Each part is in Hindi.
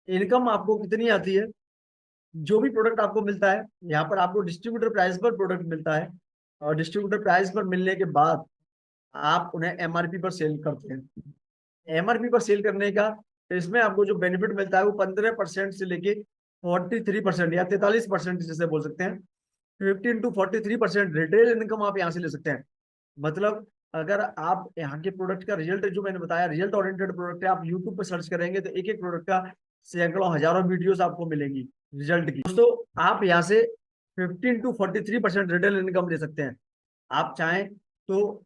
इनकम आपको कितनी आती है? जो भी प्रोडक्ट आपको मिलता है, यहाँ पर आपको डिस्ट्रीब्यूटर प्राइस पर प्रोडक्ट मिलता है, और डिस्ट्रीब्यूटर प्राइस पर मिलने के बाद आप उन्हें एमआरपी पर सेल करते हैं। एमआरपी पर सेल करने का, इसमें आपको जो बेनिफिट मिलता है वो 15% से लेके 43% या 43% जैसे बोल सकते हैं, 15 to 43% रिटेल इनकम आप यहाँ से ले सकते हैं। मतलब अगर आप यहाँ के प्रोडक्ट का रिजल्ट, जो मैंने बताया रिजल्ट ओरिएंटेड प्रोडक्ट है, आप यूट्यूब पर सर्च करेंगे तो एक एक प्रोडक्ट का सैकड़ों हजारों वीडियोस आपको मिलेंगी रिजल्ट की। दोस्तों, आप यहाँ से 15 to 43% रिटेल इनकम ले सकते हैं। आप चाहें तो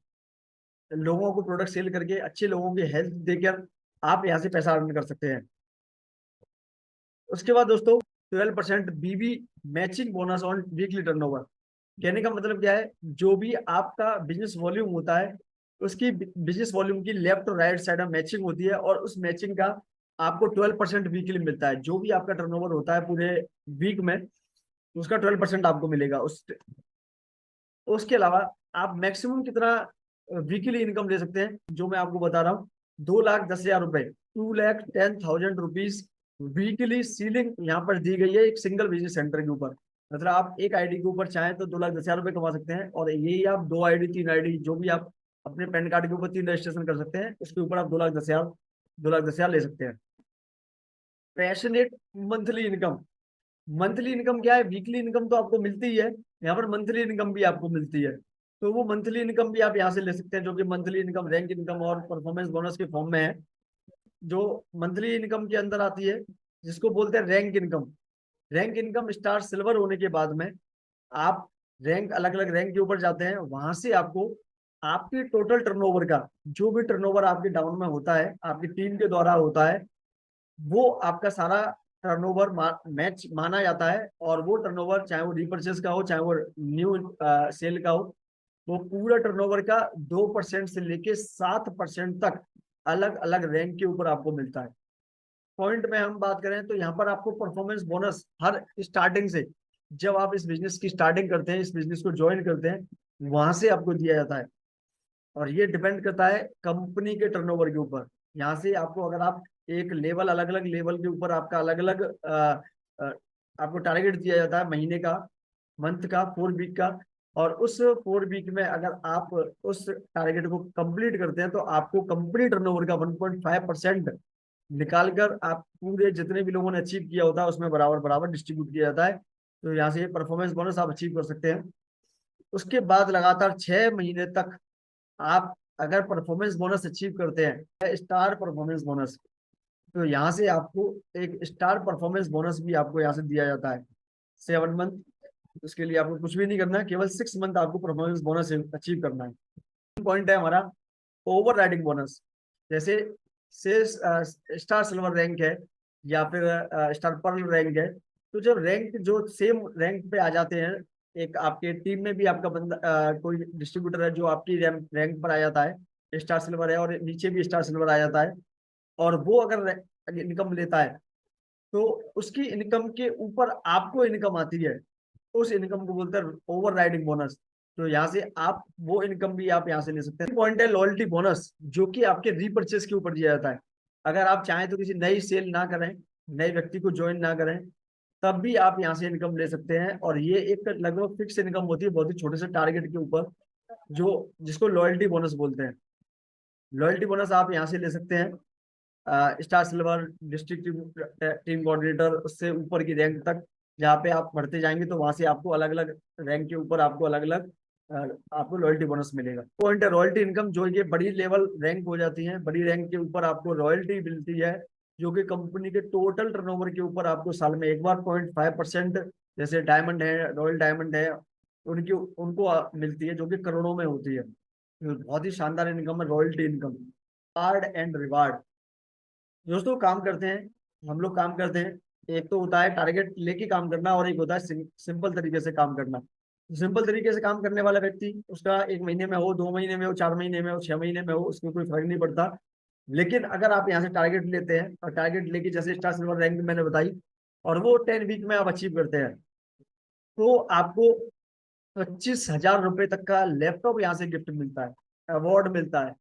लोगों को प्रोडक्ट सेल करके, अच्छे लोगों की हेल्थ देकर आप यहाँ से पैसा अर्न कर सकते हैं। उसके बाद दोस्तों, 12% B B matching bonus on weekly turnover. कहने का मतलब क्या है, जो भी आपका बिजनेस वॉल्यूम होता है, उसकी बिजनेस वॉल्यूम की लेफ्ट और राइट साइड में मैचिंग होती है, और उस मैचिंग का आपको 12% वीकली मिलता है। जो भी आपका टर्नओवर होता है पूरे वीक में, उसका 12% आपको मिलेगा। उसके अलावा आप मैक्सिमम कितना वीकली इनकम ले सकते हैं, जो मैं आपको बता रहा हूँ, 2,10,000 रुपए, 2,10,000 रुपीज वीकली सीलिंग यहाँ पर दी गई है एक सिंगल बिजनेस सेंटर के ऊपर। मतलब आप एक आईडी के ऊपर चाहें तो 2,10,000 रुपए कमा सकते हैं, और यही आप 2 आईडी 3 आईडी जो भी आप अपने पैन कार्ड के ऊपर 3 रजिस्ट्रेशन कर सकते हैं, उसके ऊपर आप 2,10,000 ले सकते हैं। Passionate monthly income. Monthly income क्या है, वीकली इनकम तो आपको मिलती ही है, यहाँ पर मंथली इनकम भी आपको मिलती है। तो वो मंथली इनकम भी आप यहाँ से ले सकते हैं, जो कि मंथली इनकम रैंक इनकम और परफॉर्मेंस बोनस के फॉर्म में है। जो मंथली इनकम के अंदर आती है, जिसको बोलते हैं rank income. Rank income star silver होने के बाद में आप रैंक, अलग अलग रैंक के ऊपर जाते हैं, वहां से आपको आपके टोटल टर्नओवर का, जो भी टर्नओवर आपके डाउन में होता है, आपकी टीम के द्वारा होता है, वो आपका सारा टर्नओवर मैच माना जाता है। और वो टर्नओवर, चाहे वो रिपर्चेस का हो, चाहे वो न्यू सेल का हो, वो पूरा टर्नओवर का 2% से लेके 7% तक अलग अलग रैंक के ऊपर आपको मिलता है। पॉइंट में हम बात करें तो यहाँ पर आपको परफॉर्मेंस बोनस हर स्टार्टिंग से, जब आप इस बिजनेस की स्टार्टिंग करते हैं, इस बिजनेस को ज्वाइन करते हैं, वहां से आपको दिया जाता है। और ये डिपेंड करता है कंपनी के टर्नओवर के ऊपर। यहाँ से आपको, अगर आप एक लेवल, अलग अलग लेवल के ऊपर आपका अलग अलग आपको टारगेट दिया जाता है, महीने का, मंथ का, 4 वीक का। और उस 4 वीक में अगर आप उस टारगेट को कंप्लीट करते हैं, तो आपको कंपनी टर्नओवर का 1.5% निकाल कर आप पूरे जितने भी लोगों ने अचीव किया होता है उसमें बराबर बराबर डिस्ट्रीब्यूट किया जाता है। तो यहाँ से परफॉर्मेंस बोनस आप अचीव कर सकते हैं। उसके बाद लगातार 6 महीने तक आप अगर परफॉर्मेंस बोनस अचीव करते हैं, स्टार परफॉर्मेंस बोनस, तो यहाँ से आपको एक स्टार परफॉर्मेंस बोनस भी आपको यहाँ से दिया जाता है 7 मंथ। उसके लिए आपको कुछ भी नहीं करना है, केवल 6 मंथ आपको परफॉर्मेंस बोनस अचीव करना है। पॉइंट है हमारा ओवर राइडिंग बोनस। जैसे से स्टार सिल्वर रैंक है, या फिर स्टार पर्ल रैंक है, तो जब रैंक जो सेम रैंक पे आ जाते हैं, एक आपके टीम में भी आपका बंदा, कोई डिस्ट्रीब्यूटर है जो आपकी रैंक पर आ जाता है, स्टार सिल्वर है, और नीचे भी स्टार सिल्वर आ जाता है, और वो अगर इनकम लेता है, तो उसकी इनकम के ऊपर आपको इनकम आती है, उस इनकम को बोलते हैं ओवर राइडिंग बोनस। तो यहाँ से आप वो इनकम भी आप यहाँ से ले सकते हैं। पॉइंट है लॉयल्टी बोनस, जो कि आपके रीपर्चेस के ऊपर दिया जाता है। अगर आप चाहें तो किसी नई सेल ना करें, नए व्यक्ति को ज्वाइन ना करें, तब भी आप यहाँ से इनकम ले सकते हैं। और ये एक लगभग फिक्स इनकम होती है, बहुत ही छोटे से टारगेट के ऊपर, जो जिसको लॉयल्टी बोनस बोलते हैं। लॉयल्टी बोनस आप यहाँ से ले सकते हैं star silver, district team coordinator, उससे ऊपर की रैंक तक। जहाँ पे आप बढ़ते जाएंगे तो वहां से आपको अलग अलग रैंक के ऊपर आपको अलग अलग आपको रॉयल्टी बोनस मिलेगा। पॉइंट है रॉयल्टी इनकम, जो ये बड़ी लेवल रैंक हो जाती है, बड़ी रैंक के ऊपर आपको रॉयल्टी मिलती है, जो कि कंपनी के टोटल टर्नओवर के ऊपर आपको साल में एक बार 0.5%, जैसे डायमंड है, रॉयल डायमंड है, उनकी उनको मिलती है, जो कि करोड़ों में होती है। तो बहुत ही शानदार इनकम है royalty income. Card and reward. दोस्तों, काम करते हैं, हम लोग काम करते हैं, एक तो होता है टारगेट लेके काम करना, और एक होता है सिंपल तरीके से काम करना। सिंपल तरीके से काम करने वाला व्यक्ति, उसका 1 महीने में हो, 2 महीने में हो, 4 महीने में हो, 6 महीने में हो, उसमें कोई फर्क नहीं पड़ता। लेकिन अगर आप यहाँ से टारगेट लेते हैं, और टारगेट लेके जैसे स्टार सिल्वर रैंक मैंने बताई, और वो 10 वीक में आप अचीव करते हैं, तो आपको 25,000 रुपये तक का लैपटॉप यहाँ से गिफ्ट मिलता है, अवार्ड मिलता है।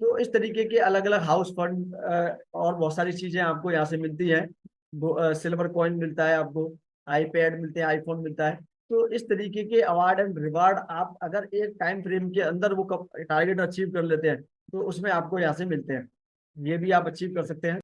तो इस तरीके के अलग अलग हाउस फंड और बहुत सारी चीजें आपको यहाँ से मिलती हैं। सिल्वर कॉइन मिलता है आपको, आईपैड मिलते हैं, आईफोन मिलता है। तो इस तरीके के अवार्ड एंड रिवार्ड आप अगर एक टाइम फ्रेम के अंदर वो टारगेट अचीव कर लेते हैं तो उसमें आपको यहाँ से मिलते हैं, ये भी आप अचीव कर सकते हैं।